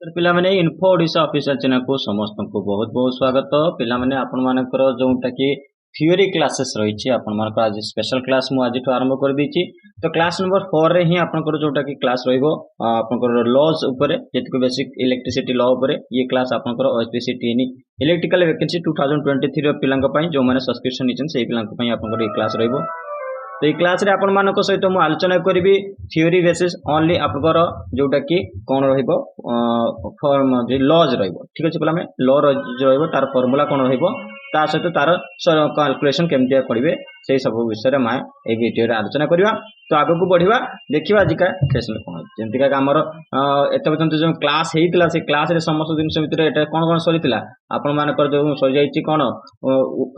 तर पिलामाने info Odisha official channel को समस्त को बहुत बहुत स्वागत। पिलामाने आपण मानकर जोटा कि थियोरी क्लासेस रही आपण मानकर आज स्पेशल क्लास मु आज आरंभ कर देछि। तो क्लास नंबर 4 रे ही आपनकर जोटा कि क्लास रहइबो आपनकर लॉज ऊपर जेतिको बेसिक इलेक्ट्रिसिटी लॉ ऊपर ये क्लास आपनकर ओएसपीसी टीएनई इलेक्ट्रिकल वैकेंसी 2023 रो पिलांक पई जो माने सब्सक्रिप्शन निचन सेही पिलांक पई आपनकर ये क्लास रहइबो। तो ये क्लास रे आपण मानक सहित मु आलोचना करी थियोरी बेसिस ओनली आपनकर जोटा कि कौन रहिबो फॉर्म जे लॉज रहिबो। ठीक अछि पिला में लॉ रहिबो तार फार्मूला कौन रहिबो ता सहित तार कैलकुलेशन केमतिया करिवे से सब विषय में ए वीडियो रे आलोचना करिवा। तो आगो को बढ़िवा देखिवा आज का सेशन कोन जेंति का हमर एत पर्यंत जो क्लास हेतिला से क्लास रे समस्त दिन भितर एटा कोन कोन सरितिला आपण मानकर जो सरि जाईची कोन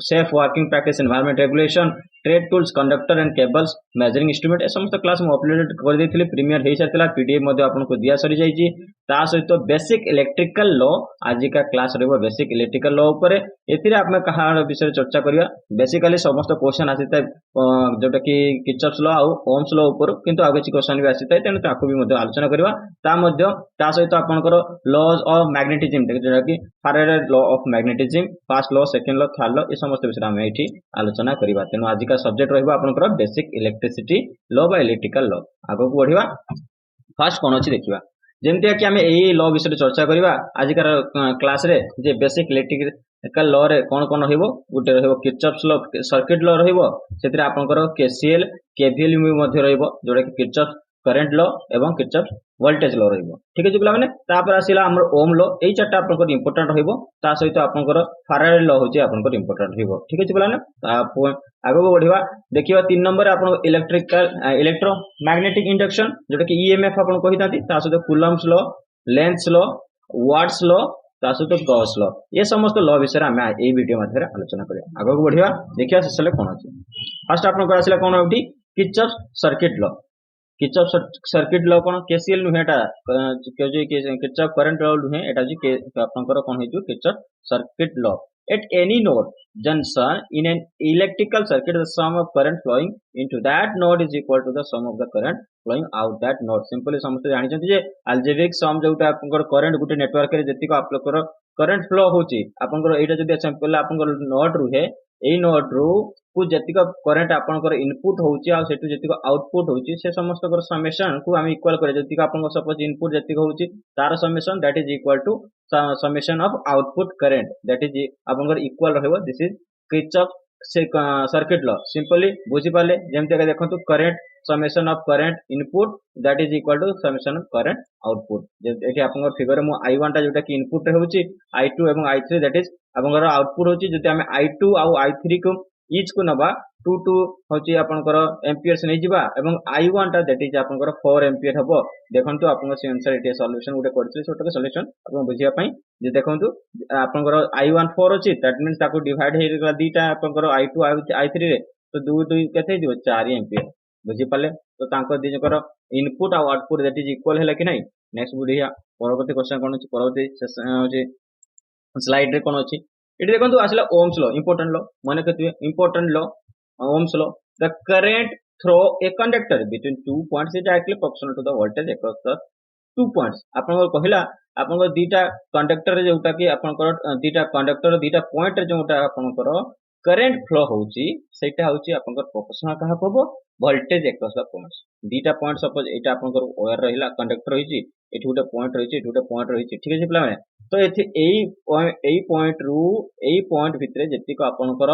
safe working practice environment regulation trade tools conductor and cables measuring instrument ए समस्त क्लास मु अपलोड कर देथिले प्रीमियर हे सारतिला पीडीएफ मध्ये आपन को दिया सरि जाईची। ता सहित बेसिक इलेक्ट्रिकल लॉ आज का क्लास रहबो बेसिक इलेक्ट्रिकल लॉ ऊपर एथिरे आपन कहा विषय चर्चा करिया। बेसिकली समस्त क्वेश्चन आसीता जोटा कि किर्चॉफ्स लॉ आ ओम्स लॉ ऊपर किंतु आगे କିଛି क्वेश्चन भी आसीता तेनु ताको भी मध्ये आलोचना करिवा। ता सहित आपनकर लॉज ऑफ मैग्नेटिज्म जोटा कि Faraday law of magnetism first law second law third law ए समस्त विषय हम एठी आलोचना करिवा। तेनु आज का सब्जेक्ट रहबो आपनकर बेसिक इलेक्ट्रिसिटी लॉ बा इलेक्ट्रिकल लॉ। आगो को बढ़िवा फर्स्ट कोन अछि देखिवा जेमति कि हमें एई लॉ विषय चर्चा करिवा। आज का क्लास रे जे बेसिक इलेक्ट्रिकल लॉ रे कोन कोन रहइबो गुटे रहइबो किर्चॉफ्स लॉ सर्किट लॉ रहइबो सेतिर आपनकर केसीएल केवीएल मध्ये रहइबो जोटा कि किर्चॉफ करंट लॉ एवं किर्चॉफ वोल्टेज लॉ रहइबो। ठीक अछि पिला माने तापर आसिला हमर ओम लॉ एई चारटा आपनकर इंपोर्टेंट रहइबो ता सहित आपनकर फैराडे लॉ होची आपनकर इंपोर्टेंट रहइबो। ठीक अछि पिला माने आगो को बढ़िवा देखिवा 3 नंबर आपन इलेक्ट्रिकल इलेक्ट्रोमैग्नेटिक इंडक्शन जोटा कि ईएमएफ आपन कहिताती ता सहित Coulomb's law Lenz law Watt's law ता सहित गॉस लॉ ये समस्त लॉ विषय हम ए वीडियो मध्ये आलोचना करिया। आगो को बढ़िवा देखिया सेसले कोन अछि फर्स्ट आपन को आसिला कोन होठी Kirchhoff circuit law. Kirchhoff circuit law कोन केसीएल नुहेटा किर्चॉफ करंट लॉ नुहे एटा जी आपनकर कोन हेतु Kirchhoff circuit law at any node junction in an electrical circuit the sum of current flowing into that node is equal to the sum of the current flowing out that node। Simply समस्त जानि छथि जे algebraic सम जोटा आपनकर current गुटे network रे जतिको आपनकर current flow होची आपनकर एटा जदि सिंपल आपनकर नोड रुहे एई नोड रू को जतिको करंट आपनकर इनपुट होची आ सेटु जतिको आउटपुट होची से समस्त कर समेशन को हम इक्वल करे जतिको आपनकर सपोज इनपुट जतिको होची तार summation that is equal to summation of output current that is आपनकर इक्वल रहबो। This is Kirchhoff circuit law simply बुझी पाले जेमते का देखंतु current summation of current input that is equal to summation of current output. एठी आपनकर figure मु i1 टा जोटा कि इनपुट रे होची i2 एवं i3 दैट इज आपनकर आउटपुट होची जति हम i2 आ i3 को ईच को नबा 2 2 होची आपनकर एम्पियर्स नै जिबा एवं i1 टा दैट इज आपनकर 4 एम्पियर हबो। देखंतु आपनकर से आंसर एठी सॉल्यूशन गुटे करथि छोटके सॉल्यूशन आपन बुझिया पई जे देखंतु आपनकर i1 4 अछि दैट मींस ताको डिवाइड हे गेला दीटा आपनकर i2 i3 रे तो 2 2 केते दिबो 4 एम्पियर बुझि पाले। तो तांको दिजकर इनपुट आ आउटपुट दैट इज इक्वल हैला कि नै। नेक्स्ट बुझिया परवर्ती क्वेश्चन कोन अछि परवर्ती होची स्लाइड रे कोन अछि एठी देखंतु आसला ओम्स लॉ इंपोर्टेंट लॉ माने कथि important law Ohm's law the current through a conductor between 2 points is directly proportional to the voltage across the 2 points. आपन कहला आपन दीटा कंडक्टर जोटा कि आपन दीटा कंडक्टर दीटा पॉइंट जोटा आपन करंट फ्लो होची सेटा होची आपन प्रोपोर्शनल कहा कहबो वोल्टेज अक्रॉस द पॉइंट्स। दीटा पॉइंट सपोज एटा आपन वायर रहिला कंडक्टर होईची एठी गुटे पॉइंट रहिची एठी गुटे पॉइंट रहिची। ठीक अछि पिला माने तो एथि एई पॉइंट रू एई पॉइंट भितरे जति को आपनकर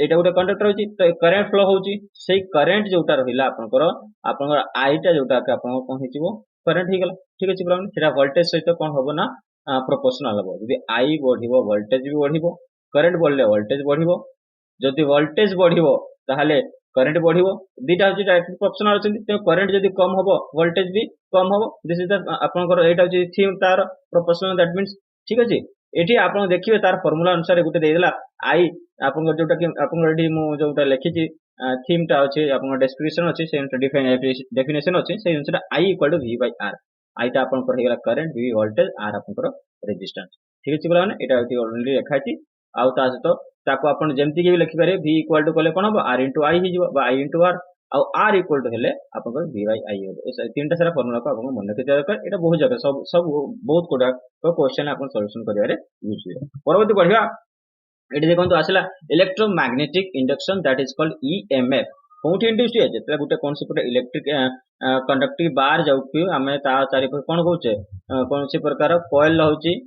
एटा गुटे कंडक्टर होची तो करंट फ्लो होची सेई करंट जोटा रहिला आपनकर आई टा जोटा के आपन कोन हिचिबो करंट ही गेला। ठीक अछि पिला माने सेटा वोल्टेज सहित कोन होबो ना प्रोपोर्शनल होबो। यदि आई बढ़िबो वोल्टेज भी बढ़िबो करंट बढ़ले वोल्टेज बढ़िबो जदि वोल्टेज बढ़िबो ताहाले करंट बढ़िबो दीटा होची डायरेक्टली प्रोपोर्शनल अछि तो करंट जदि कम होबो वोल्टेज भी कम होबो। दिस इज द आपनकर एटा होची थीम तार प्रोपोर्शनल दैट मींस ठीक अछि। एठी आपण देखिबे तार फार्मूला अनुसार गुटे देला आई आपन जोटा कि आपन एठी मु जोटा लिखिची थीम टा अछि आपन डिस्क्रिप्शन अछि से डेफिनेशन अछि से अनुसार I equal to v by r I टा आपन कर हेला करंट v वोल्टेज r आपन रेजिस्टेंस। ठीक अछि बोला माने एटा एठी ऑलरेडी लिखा अछि आउ ता सहित ताको आपण जेमति के भी लिखि पारे v इक्वल टू कले कोन हो r * i हि जिवो बा i * r आउ आर इक्वल टू हेले आपन v बाय i हो ए तीनटा सारा फार्मूला को आपन मन रखिते दरकार एटा बहुत जगह सब सब बहुत कोडा क्वेश्चन आपन सॉल्यूशन करिवारे यूज हुए परवर्ती बढ़िया एटी देखंतु आसला electromagnetic induction that is called EMF कोठी इंड्यूस है जेतला गुटे कोन से पुरा इलेक्ट्रिक कंडक्टिव बार जाउथि आमे ता चारि पर कोन कहउचे कोन से प्रकार कॉइल रहउची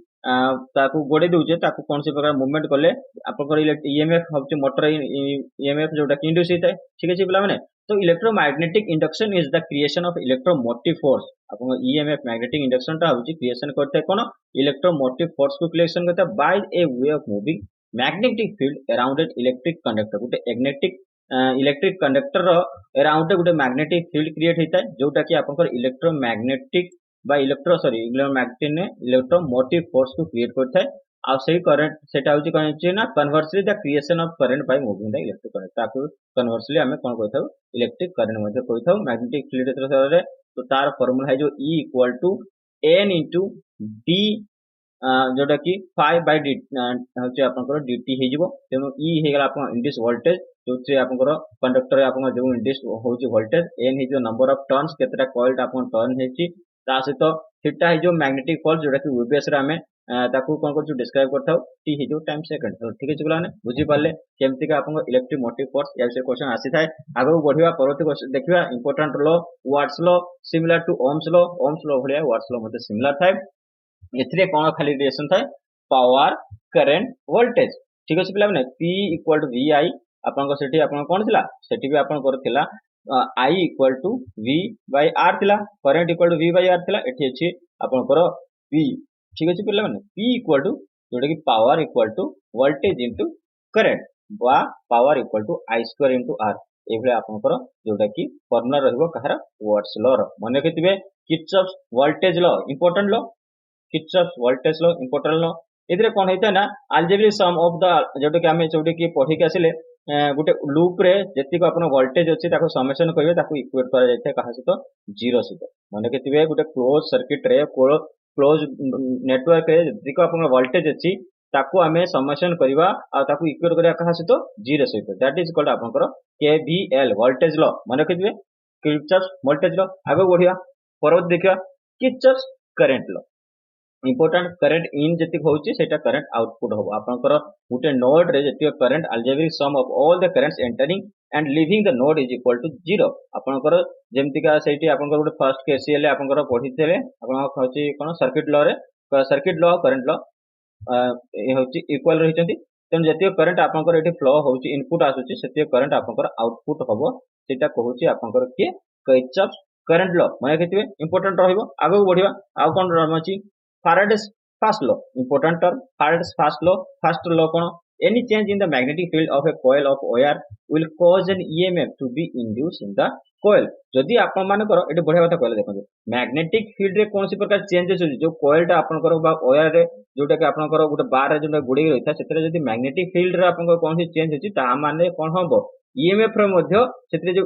ताकू गोड़े दउचे ताकू कौन से प्रकार मूवमेंट कले आपन ईएमएफ होचे मोटर ईएमएफ जोटा कि इंड्यूस होता है ठीक है पिला माने तो electromagnetic induction is the creation of electromotive force आपन ईएमएफ मैग्नेटिक इंडक्शन टा होची क्रिएशन करते कोन इलेक्ट्रोमोटिव फोर्स को क्रिएशन करता by a way of moving magnetic field around at electric conductor गुटे मैग्नेटिक इलेक्ट्रिक कंडक्टर अराउंड गुटे मैग्नेटिक फील्ड क्रिएट होता है जोटा कि आपन इलेक्ट्रोमैग्नेटिक बा इलेक्ट्रो सॉरी इलेक्ट्रोमैग्नेटिक ने इलेक्ट्रोमोटिव फोर्स को क्रिएट करता है आ सही करंट सेटा होची कोन छि ना conversely the creation of current by moving the electric current ताकू कन्वर्सली हमें कोन कहथाउ इलेक्ट्रिक करंट मध्ये कहथाउ मैग्नेटिक फील्ड रे तो तार फार्मूला है जो E equal to n into d जोटा कि 5 बाय d होची आपनकर dt हे जिवो तेनो E हे गेला आपन इंड्यूस वोल्टेज जो से आपनकर कंडक्टर आपन जो इंड्यूस होची वोल्टेज n हे जो नंबर ऑफ टर्न्स केतरा कॉइल आपन टर्न हेची ता सहित थीटा है जो मैग्नेटिक फोर्स जोटा कि यूबीएस रे हमें ताकू कोन करछु डिस्क्राइब करथाउ टी है जो टाइम सेकंड तो ठीक है चला ने बुझी पाले केमति का आपन इलेक्ट्रिक मोटिव फोर्स या से क्वेश्चन आसी थाए आगो बढ़िया परवर्ती क्वेश्चन देखिबा important law Watt's law similar to Ohm's law भलिया वाट्स लॉ मते सिमिलर थाए एथिरे कोन खाली रिलेशन थाए पावर करंट वोल्टेज ठीक अछि पिला माने P इक्वल टू VI आपन को सेठी आपन कोन थिला सेठी भी आपन करथिला I equal to V by R थिला current equal to V by R थिला एठी अछि आपनकर P ठीक अछि पिला माने P इक्वल टू जोटा कि power equal to voltage into current बा power equal to I square into R एभले आपनकर जोटा कि फार्मूला रहबो कहार वाट्स लॉ रो माने केतिबे Kirchhoff's voltage law important law Kirchhoff's voltage law important law इधरे कोन हेता ना अलजेब्रिक सम ऑफ द जोटा कि हमें जोटा कि पढी के आसिले गुटे लूप रे जति को अपन वोल्टेज अछि ताको समेशन करिवे ताको इक्वेट करा जाय कहा सहित जीरो सहित माने केतिबे गुटे क्लोज सर्किट रे क्लोज नेटवर्क रे जति को अपन वोल्टेज अछि ताको हमें समेशन करिवा आ ताको इक्वेट करिया कहा सहित जीरो सहित दैट इज कॉल्ड आपनकर केवीएल वोल्टेज लॉ माने केतिबे किर्चॉफ्स वोल्टेज लॉ आगे बढ़िया परवर्ती देखिया Kirchhoff's current law important current in जति होची सेटा करंट आउटपुट हो आपनकर गुटे नोड रे जति current algebraic sum of all the currents entering and leaving the node is equal to 0 आपनकर जेमति का सेठी आपनकर गुटे फर्स्ट केसीएल आपनकर पढिथेले आपन होची कोन सर्किट लॉ रे circuit law current law A होची इक्वल रहिचंती तेन जति करंट आपनकर एठी फ्लो होची इनपुट आसुची सेति करंट आपनकर आउटपुट होबो सेटा कहूची आपनकर के किर्चॉफ्स करंट लॉ माने केतिबे इंपोर्टेंट रहइबो आगो बढ़िबा आ कोन रहमची Faraday's first law important term Faraday's first law kono any change in the magnetic field of a coil of wire will cause an EMF to be induced in the coil जदि आपण मानकर एटे बढ़िया कथा कहले देखो magnetic field रे कोनसी प्रकार चेंजेस होची जो कॉइल टा आपनकर बा वायर रे जोटा कि आपनकर गुटे बार रे जोटा गुडी रहिता सेतरे जदि मैग्नेटिक फील्ड रे आपनकर कोनसी चेंज होची ता माने कोन होबो ईएमएफ रे मध्ये सेतरे जो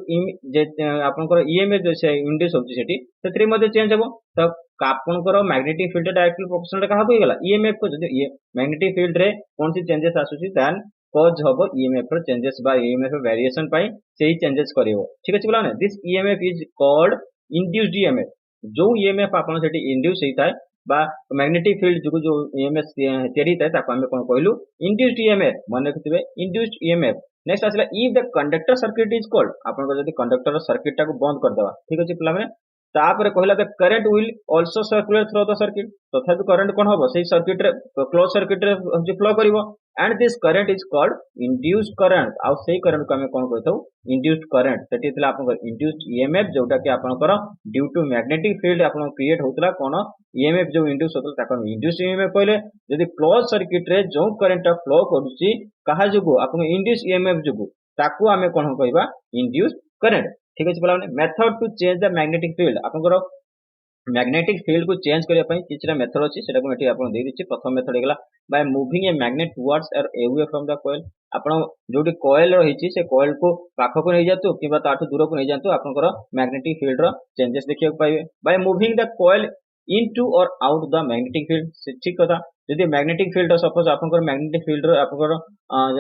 आपनकर ईएमएफ जो से इंड्यूस होची सेठी सेतरे मध्ये चेंज होबो तो आपनकर मैग्नेटिक फील्ड डायरेक्टली प्रोपोर्शनल कहा को गेला ईएमएफ को जदि मैग्नेटिक फील्ड रे कोनसी चेंजेस आसुची देन कॉज होबो ईएमएफ रो चेंजेस बा ईएमएफ वेरिएशन पाई सेही चेंजेस करिवो ठीक अछि बोला ने this EMF is called induced EMF जो ईएमएफ आपन सेठी इंड्यूस हेताय बा मैग्नेटिक फील्ड जो ईएमएफ तेरी ताय ताको हम कोन कहलु इंड्यूस्ड ईएमएफ माने कथिबे इंड्यूस्ड ईएमएफ नेक्स्ट आसला if the conductor circuit is called आपन को जदि कंडक्टर सर्किट टाको बंद कर देबा ठीक अछि पिला माने तापर कहला the current will also circulate through the circuit तथा भी करंट कोन होबो सेही सर्किट रे क्लोज सर्किट रे जे फ्लो करिवो and this current is called induced current आ सेही करंट को हम कोन कहथौ इंड्यूस्ड करंट सेठी थिला आपन इंड्यूस्ड ईएमएफ जोटा कि आपनकर ड्यू टू मैग्नेटिक फील्ड आपन क्रिएट होतला कोन ईएमएफ जो इंड्यूस होतला ताको इंड्यूस्ड ईएमएफ कहले जदि क्लोज सर्किट रे जो करंट फ्लो करूची कहा जुगु आपन इंड्यूस्ड ईएमएफ जुगु ताको हम कोन कहबा इंड्यूस्ड करंट ठीक अछि बोला method to change the magnetic field आपनकर मैग्नेटिक फील्ड को चेंज करिया पई किछरा मेथड अछि सेटा को एठी आपन देइ दिछि प्रथम मेथड हेगला by moving a magnet towards और अवे फ्रॉम द कॉइल आपन जोटी कॉइल रहिछि से कॉइल को पाखो को नै जातु किबा ताठु दूर को नै जातु आपनकर मैग्नेटिक फील्ड रो चेंजेस देखिया पाइबे by moving the coil into or out the magnetic field ठीक कथा जदि magnetic field सपोज आपनकर magnetic field रो आपनकर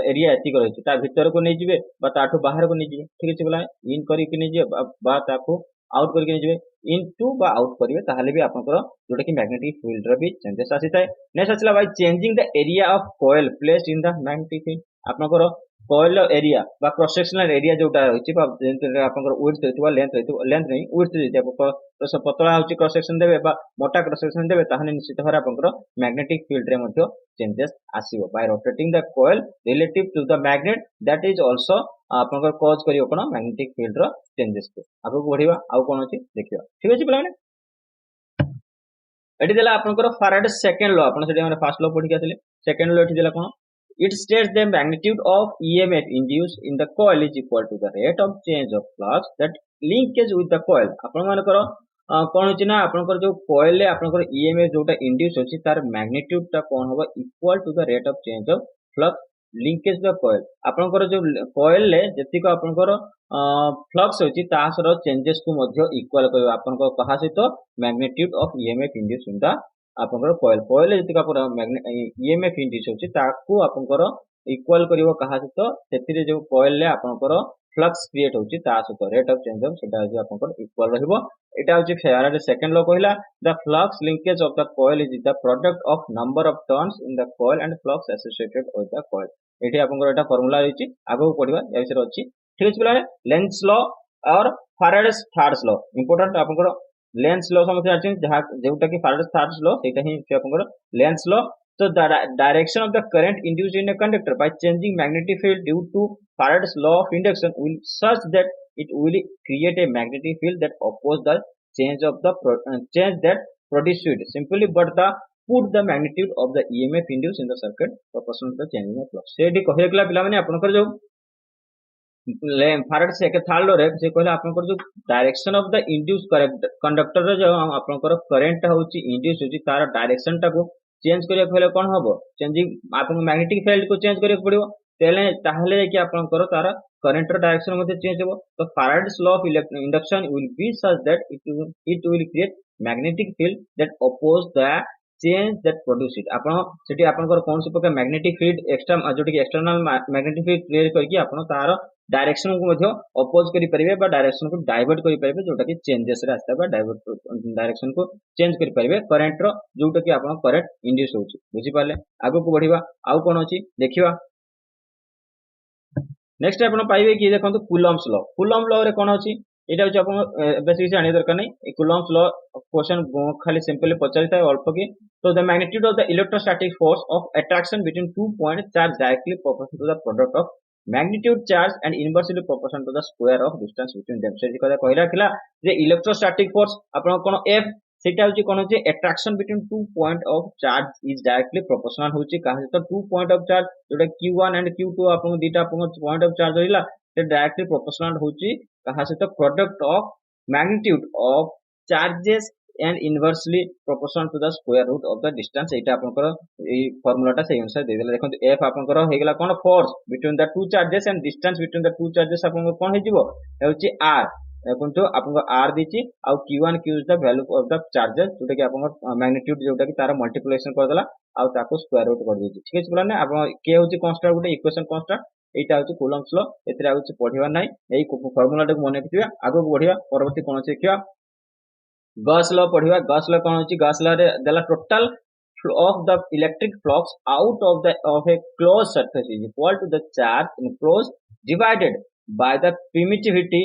एरिया एतिक रहिछि ता भीतर को नै जिवे बा ताठू बाहर को नै जिवे ठीक अछि बोला इन करी कि नै जिवे बा ताको आउट करी कि नै जिवे इनटू बा आउट करिवे ताहाले भी आपनकर जोटा कि magnetic field रो भी चेंजेस आसी थाए नेक्स्ट आछला by changing the area of coil placed in the magnetic field आपनकर coil एरिया बा क्रॉस सेक्शनल एरिया जोटा रहिछि बा आपनकर विड्थ रहितबा लेंथ नहीं विड्थ रहितबा तो पतला होछि क्रॉस सेक्शन देबे बा मोटा क्रॉस सेक्शन देबे ताहाले निश्चित भाबरे आपनकर मैग्नेटिक फील्ड रे मध्ये चेंजेस आसीबो by rotating the coil relative to the magnet that is also आपनकर कॉज करियो कोन मैग्नेटिक फील्ड रो चेंजेस को आगो बढ़िबा आउ कोन अछि देखियो ठीक अछि पिला माने एठी देला आपनकर फैराडे सेकंड लॉ आपन सेठी माने फर्स्ट लॉ पढि के आथिले सेकंड लॉ एठी देला कोन it states the magnitude of EMF induced in the coil is equal to the rate of change of flux that linkage with the coil आपण मानकर कोन होछि ना आपनकर जो coil ले आपनकर EMF जोटा इंड्यूस होछि तार मैग्नीट्यूड ता कोन होबा equal to the rate of change of flux linkage the coil आपनकर जो coil ले जति को आपनकर फ्लक्स होछि तासर चेंजेस को मध्ये इक्वल करबा आपनकर कहा सहित magnitude of EMF induced in the आपनकर coil जति का पूरा EMF इंड्यूस होछि ताकू आपनकर इक्वल करिवो कहा सहित सेतिरे जो coil ले आपनकर फ्लक्स क्रिएट होछि ता सहित रेट ऑफ चेंज ऑफ सेटा जे आपनकर इक्वल रहइबो एटा होछि फैराडे सेकंड लॉ कहला the flux linkage of the coil is the product of number of turns in the coil and flux associated with the coil एठी आपनकर एटा formula रहिछि आगो पढिबा ए विषय अछि ठीक अछि पिलाने लेंज लॉ और फैराडेस थर्ड लॉ इंपोर्टेंट आपनकर लेंस लॉ समझ आछि जहा जेउटा कि फैराडेस थर्ड लॉ सेटा ही आपनकर Lenz law so the direction of the current induced in a conductor by changing magnetic field due to Faraday's law of induction will such that it will create a magnetic field that oppose the change of the change that produced it simply but the put the magnitude of the EMF induced in the circuit proportional to the changing of flux सेठी कहैकला पिला माने आपनकर जो Faraday से third law रे से कहला आपनकर जो direction of the induce conductor रे जो आपनकर करंट होची इंड्यूस होची तार डायरेक्शन टा को चेंज करिया पहले कोन हबो चेंजिंग आपन मैग्नेटिक फील्ड को चेंज करिया पड़िबो ताहले कि आपनकर तार करंट रो डायरेक्शन मध्ये चेंज होबो तो Faraday's law of induction will be such that it will create magnetic field that oppose the change that produce it आपन सेठी आपनकर कोन से प्रकार मैग्नेटिक फील्ड एक्सटर्नल जोटी कि एक्सटर्नल मैग्नेटिक फील्ड क्रिएट करके आपन तार डायरेक्शन को मध्ये अपोज करि परिबे बा डायरेक्शन को डाइवर्ट करि परिबे जोटा कि चेंजेस रे आस्ता बा डाइवर्ट डायरेक्शन को चेंज करि परिबे करंट रो जोटा कि आपन करंट इंड्यूस होछि बुझि पाले आगो को बढ़िबा आउ कोन अछि देखिबा नेक्स्ट आपन पाइबे कि देखंतु कूलम्स लॉ रे कोन अछि एटा होछि आपन बेसिक जानि दरकार नै ए कूलम्स लॉ क्वेश्चन खाली सिंपली पचारि थाय अल्प कि तो the magnitude of the electrostatic force of attraction between two point charge directly proportional to the product of magnitude charge and inversely proportional to the square of distance between them से कथा कहला थिला जे electrostatic force आपन कोन F सेटा होची कोन होची attraction between two point of charge is directly proportional होची कहा तो टू पॉइंट ऑफ चार्ज जोटा Q1 एंड Q2 आपन दीटा आपन पॉइंट ऑफ चार्ज होइला से डायरेक्टली प्रोपोर्शनल होची कहा से तो product of magnitude of charges and inversely proportional to the square root of the distance एटा आपनकर ए फार्मूला टा सही अनुसार दे देला देखो F आपनकर हे गेला कोन force between the two charges and distance between the two charges आपनकर कोन हे जिवो होची R देखंतु आपनकर R दिची आ Q1 Q is the value of the charges जोटा कि आपनकर मैग्नीट्यूड जोटा कि तार मल्टीप्लिकेशन कर देला आ ताको स्क्वायर रूट कर देची ठीक अछि बोला ना आपन के होची कांस्टेंट गुटे इक्वेशन कांस्टेंट एटा होची कूलम्स लॉ एतरा होची पढिबा नै एई फार्मूला टा मने रखिबा आगो बढ़िबा परवर्ती कोन अछि देखिबा गॉस लॉ पढ़िबा गॉस लॉ कोन होची गॉस लॉ रे देला total of the electric flux out of a closed surface is equal to the charge enclosed divided by the permittivity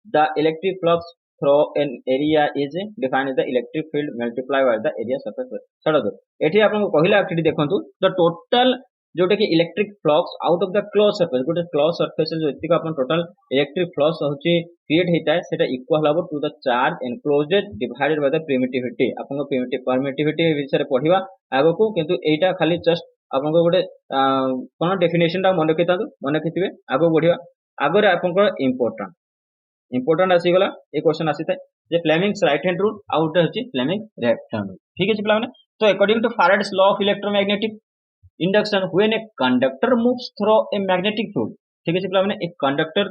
the electric flux through an area is defined as the electric field multiplied by the area surface छड़ दो एठी आपन कहिला actually देखंतु the total जोटा कि electric flux out of the close surface गोटे close surface जो एतिक अपन टोटल इलेक्ट्रिक फ्लक्स होची क्रिएट हेता है सेटा इक्वल हबो to the charge enclosed divided by the permittivity अपन परमिटिविटी विषय पढिबा आगो को किंतु एटा खाली जस्ट अपन को गोटे कोन डेफिनेशन ता मन रखितांतु मन रखिथिबे आगो बढ़िबा आगरे अपन को इंपोर्टेंट आसी गला ए क्वेश्चन आसी थाए जे Fleming's right hand rule out होची फ्लेमिंग लेफ्ट हैंड रूल ठीक अछि पिला माने तो according to Faraday's law of electromagnetic induction when a conductor moves through a magnetic field ठीक है पिला माने एक conductor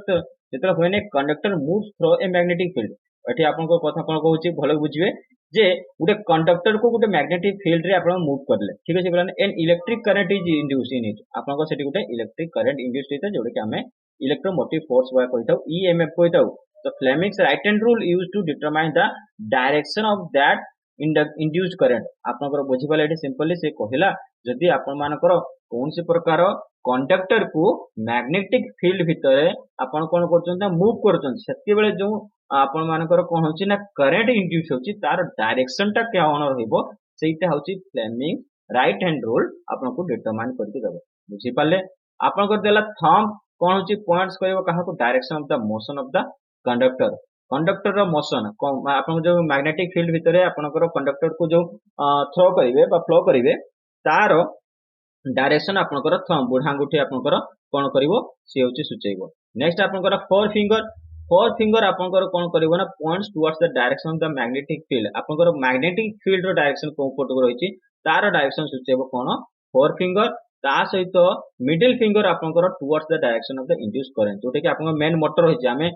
जेतरा when a conductor moves through a magnetic field एठी आपन को कथा कोन कहूची भलो बुझिबे जे गोटे कंडक्टर को गोटे मैग्नेटिक फील्ड रे आपण मूव करले ठीक अछि बोला an electric current is induce in it आपण को सेठी गोटे इलेक्ट्रिक करंट इंड्यूस होता जोटा कि हमें इलेक्ट्रोमोटिव फोर्स वा कहिताउ ईएमएफ कहिताउ तो Fleming's right hand rule used to determine the direction of that induced current आपनकर बुझी पाले एठी सिंपली से कहिला जदि आपण मानकर कोनसी प्रकार कंडक्टर को मैग्नेटिक फील्ड भितर आपण कोन करछन मूव करछन सेति बेले जो आपण मानकर कोन होची ना करंट इंड्यूस होची तार डायरेक्शन टा कोन रहइबो सेटा होची फ्लेमिंग राइट हैंड रूल आपण को डिटरमाइन करके देबो बुझी पाले आपण कर देला थंब कोन होची पॉइंट्स कहबो काहा को direction of the motion of the conductor conductor रो मोशन आपण जो मैग्नेटिक फील्ड भितर आपनकर कंडक्टर को जो थ्रो करिवे बा फ्लो करिवे तार डायरेक्शन आपनकर थंब बुढ़ा अंगूठी आपनकर कोन करिवो से होची सूचेइबो नेक्स्ट आपनकर फोर फिंगर आपनकर कोन करिवो ना points towards the direction of the magnetic field आपनकर मैग्नेटिक फील्ड रो डायरेक्शन कोन पट को रहिची तार डायरेक्शन सूचेइबो कोन फोर फिंगर ता सहित मिडिल फिंगर आपनकर towards the direction of the induce current Jote कि आपन मेन मोटर रहिची हमें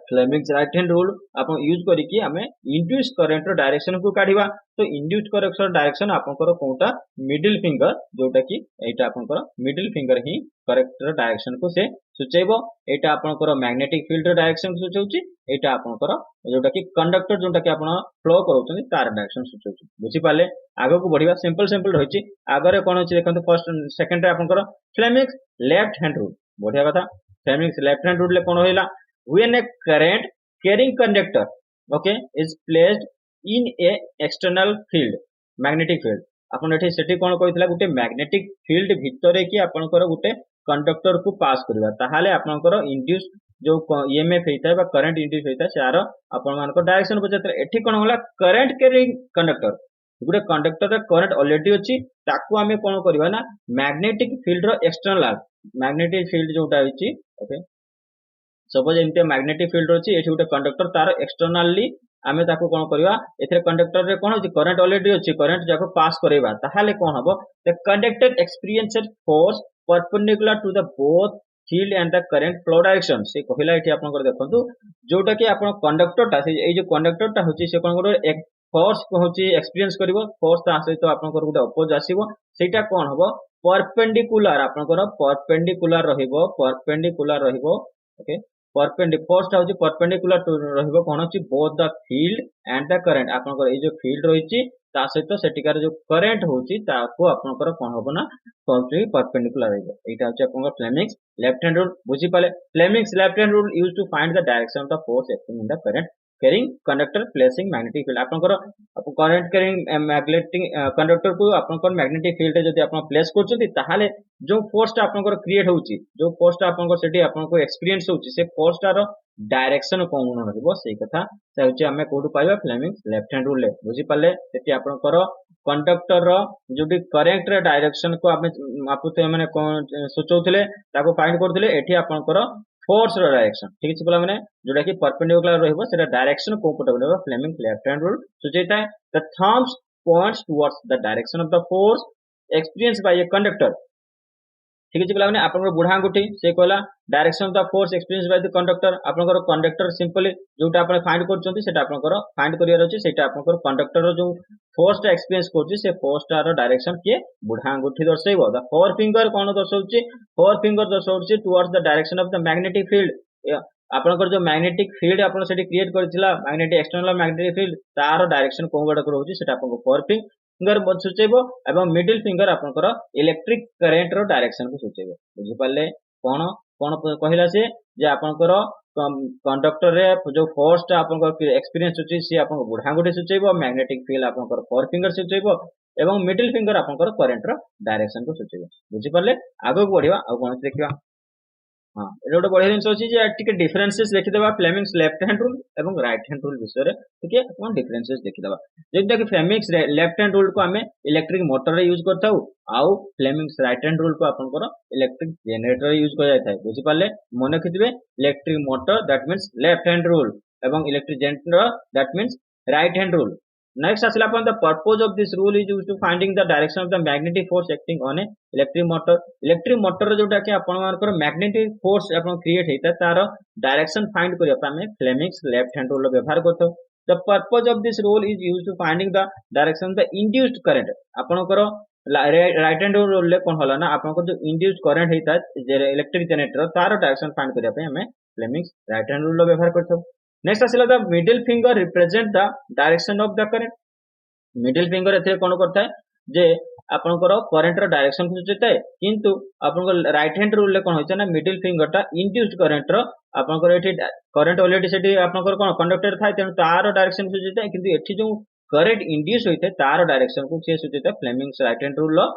फ्लेमिंग्स राइट हैंड रूल आपण यूज करिकी हमें इंड्यूस करंट रो डायरेक्शन को काढिबा तो इंड्यूस करंट रो डायरेक्शन आपनकर कोटा मिडिल फिंगर जोटा कि एटा आपनकर मिडिल फिंगर ही करेक्ट रो डायरेक्शन को से सूचेबो एटा आपनकर मैग्नेटिक फील्ड रो डायरेक्शन सूचौची एटा आपनकर जोटा कि कंडक्टर जोटा कि आपण फ्लो करूछन तार डायरेक्शन सूचौची बुझी पाले आगो को बढ़िबा सिंपल रहिची आगरे कोन अछि देखंतु फर्स्ट सेकंड रे आपनकर फ्लेमिंग्स लेफ्ट हैंड रूल बढ़िया कथा फ्लेमिंग्स लेफ्ट हैंड रूल ले कोन होइला when a current carrying conductor okay is placed in a external field magnetic field आपण एठी सेठी कोन कहितला गुटे मैग्नेटिक फील्ड भितरे कि आपनकर गुटे कंडक्टर को पास करबा ताहाले आपनकर इंड्यूस जो ईएमएफ हेता बा करंट इंड्यूस हेता सार आपण मानकर डायरेक्शन बचत एठी कोन होला करंट कैरिंग कंडक्टर गुटे कंडक्टर रे करंट ऑलरेडी अछि ताकू हमें कोन करबा ना मैग्नेटिक फील्ड रो एक्सटर्नल मैग्नेटिक फील्ड जोटा अछि ओके सपोज एमते मैग्नेटिक फील्ड अछि एठी गोटे कंडक्टर तार एक्सटर्नली आमे ताको कोन करबा एथरे कंडक्टर रे कोन होछि करंट ऑलरेडी अछि करंट जाको पास करैबा ताहाले कोन हबो the conductor experiences force perpendicular to the both field and the current flow direction से कहिला एठी आपनकर देखंतु जोटा कि आपण कंडक्टर ता से ए जो कंडक्टर ता होछि से कोन करो एक फोर्स को होछि एक्सपीरियंस करिवो फोर्स ता सहित आपनकर गुटे अपोज आसीबो सेटा कोन हबो परपेंडिकुलर आपनकर परपेंडिकुलर रहिबो ओके परपेंडिकुलर टू रहिबो कोन अछि both the field and the current आपनकर ए जो फील्ड रहिछि ता सहित सेटिकार जो करंट होछि ताको आपनकर कोन हबो ना परपेंडिकुलर रहिबो एटा अछि आपनकर फ्लेमिंग्स लेफ्ट हैंड रूल बुझी पाले Fleming's left hand rule used to find the direction of the force acting in the current carrying conductor placing magnetic field आपनकर करंट कैरिंग मैग्नेटिक कंडक्टर को आपनकर मैग्नेटिक फील्ड जदि आपन place करछथि ताहाले जो force ता आपनकर क्रिएट होछि जो फोर्स ता आपनकर सेठी आपनको एक्सपीरियंस होछि से फोर्स तार डायरेक्शन कोन रहइबो सेही कथा से होछि हमें कोडु पाइबा फ्लेमिंग्स लेफ्ट हैंड रूल ले बुझी पाले सेठी आपनकर कंडक्टर रो जोटी करंट रे डायरेक्शन को आपने मापुते माने कोन सोचौथिले ताको फाइंड करथिले एठी आपनकर फोर्स रो डायरेक्शन ठीक अछि बोला माने जोटा कि परपेंडिकुलर रहइबो सेटा डायरेक्शन को पट रहइबो फ्लेमिंग लेफ्ट हैंड रूल सूचैता है the thumbs points towards the direction of the force experienced bye a conductor ठीक अछि बोला माने आपनकर बुढ़ा अंगूठी से कहला direction of the force experienced by the conductor आपनकर कंडक्टर सिंपली जोटा आपण फाइंड करचोंती सेटा आपनकर फाइंड करियर अछि सेटा आपनकर कंडक्टर रो जो फोर्स टा एक्सपीरियंस करछि से फोर्स टा रो डायरेक्शन के बुढ़ा अंगूठी दर्शाइबो द फोर फिंगर कोन दर्शाउछि फोर फिंगर दर्शाउछि towards the direction of the magnetic field आपनकर जो मैग्नेटिक फील्ड आपण सेठी क्रिएट करथिला मैग्नेटिक एक्सटर्नल मैग्नेटिक फील्ड तार डायरेक्शन कोन गडक रहउछि सेटा आपनको फोर फिंगर सूचेबो एवं मिडिल फिंगर आपनकर इलेक्ट्रिक करंट रो डायरेक्शन को सूचेबो बुझि पाले कोन कोन कहला से जे आपनकर कंडक्टर रे जो फोर्स टा आपनकर एक्सपीरियंस अछि से आपन बुढ़ा अंगूठी सूचेबो मैग्नेटिक फील्ड आपनकर फोर फिंगर सूचेबो एवं मिडिल फिंगर आपनकर करंट रो डायरेक्शन को सूचेबो बुझि पाले आगो बढ़िबा आ कोन देखिबा हाँ ये गोटे बढ़िया जिन अच्छी टे डिफरेन्सेस देखीदे फ्लेमिंग्स लेफ्ट हैंड रूल और राइट हैंड रूल विषय टे डिफरेन्सेस देखीदे जमीन कि फ्लेमिंग्स लेफ्ट हैंड रूल को आम इलेक्ट्रिक मोटर यूज करता आउ फ्लेमिंग्स राइट हैंड रूल को आपंकर इलेक्ट्रिक जेनेटर यूज कर बुझीपारे मन रखिथे electric motor that means left hand rule और electric generator that means right hand rule next आसला the purpose of this rule is used to finding the direction of the magnetic force acting on a electric motor जोटा कि आपनकर magnetic force आपन create होता तार direction find करबा हमें Fleming's left hand rule व्यवहार करथौ the purpose of this rule is used to finding the direction of the induced current आपनकर राइट हैंड रूल ले कोन होला ना आपनको जो इंड्यूस्ड करंट हेता इलेक्ट्रिक जनरेटर तार डायरेक्शन फाइंड करिया पे हमें फ्लेमिंग्स राइट हैंड रूल लो व्यवहार करथौ नेक्स्ट आसिला the middle finger represent the direction of the current middle finger एथे कोन करता है जे आपनकर करंट रो डायरेक्शन को सूचित है किंतु आपनकर राइट हैंड रूल ले कोन होइछ ना मिडिल फिंगर टा इंड्यूस्ड करंट रो आपनकर एठी करंट ऑलरेडी सेठी आपनकर कोन कंडक्टर थाय तेनु तार डायरेक्शन सूचित है किंतु एठी जो करंट इंड्यूस होइते तार डायरेक्शन को से सूचित है Fleming's right hand rule low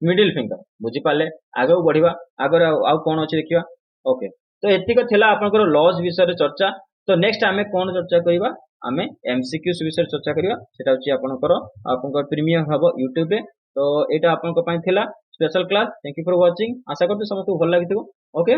middle finger बुझी पाले आगे बढ़िबा आगर आ कोन अछि देखिबा ओके तो एतिक थिला आपनकर लॉज विषय रे चर्चा तो नेक्स्ट आमे कोन चर्चा करिबा आमे एमसीक्यूज विषय चर्चा करिबा सेटा होची आपनकर प्रीमियम हबो YouTube पे तो एटा आपनकर पई थिला special class thank you for watching आशा करते समस्त भल लागिथिबो ओके।